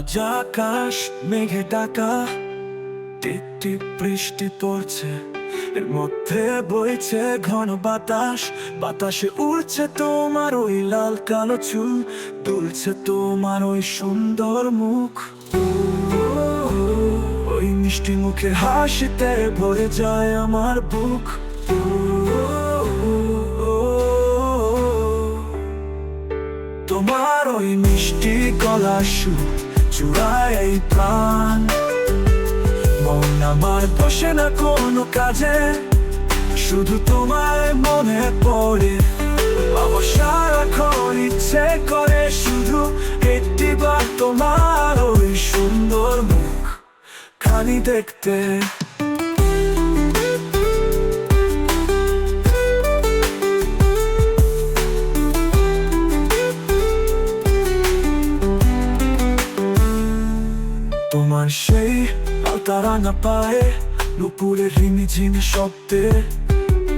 আজ আকাশ মেঘে ঢাকা, টিপ টিপ বৃষ্টি পড়ছে, এর মধ্যে বইছে ঘন বাতাস। বাতাসে উড়ছে তোমার ওই লাল কালো চুল, দুলছে তোমার ওই সুন্দর মুখ। ওই মিষ্টি মুখে হাসিতে ভরে যায় আমার বুক। তোমার ওই মিষ্টি গলার সুর জুড়ায় এই প্রাণ। মন আমার বসে না কোনো কাজে, শুধু তোমায় মনে পড়ে। বাবা সারাক্ষণ ইচ্ছে করে শুধু একটিবার তোমার ওই সুন্দর মুখ খানি দেখতে। তোমার সেই আলতা রাঙা পায়ে নুপুরের রিমিঝিমি শব্দে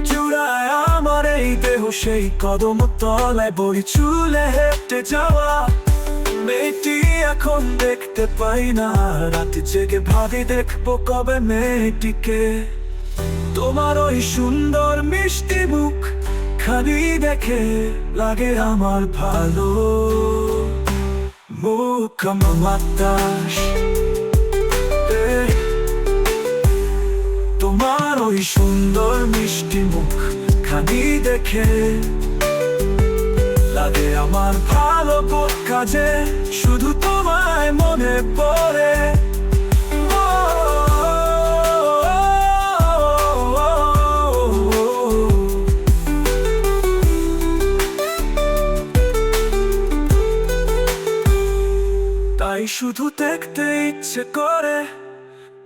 জুড়ায় আমার এই দেহ। সেই কদম তলায় বড়ি চুলে হেঁটে যাওয়া মেয়েটি এখন দেখতে পাই না, রাতে জেগে ভাবি দেখবো কবে মেয়েটিকে। তোমার ওই সুন্দর মিষ্টি মুখ খালি দেখে লাগে আমার ভালো। মুখ আমার বাতাস, তোমার ওই সুন্দর মিষ্টি মুখ খানি দেখে লাগে আমার ভালো কাজে, শুধু তোমায় মনে পড়ে। তাই শুধু দেখতে ইচ্ছে করে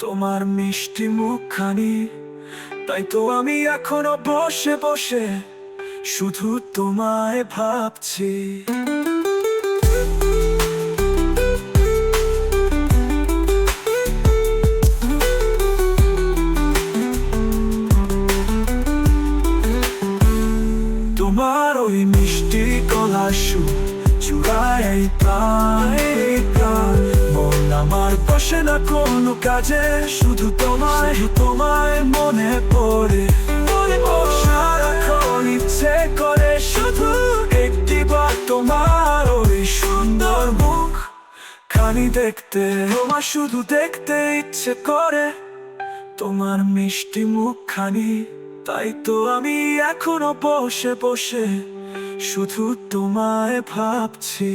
তোমার মিষ্টি মুখখানি। তাই তো আমি এখনো বসে বসে শুধু তোমায় ভাবছি। তোমার ওই মিষ্টি গলার সুর জুড়ায় এই প্রাণ। মন আমার বসে না কোনো কাজে, শুধু তোমায় মনে পড়ে। সারাক্ষণ ইচ্ছে করে শুধু একটিবার তোমার ওই সুন্দর মুখ খানি দেখতে। তোমার শুধু দেখতে ইচ্ছে করে তোমার মিষ্টি মুখ খানি। তাই তো আমি এখনো বসে বসে শুধু তোমায় ভাবছি।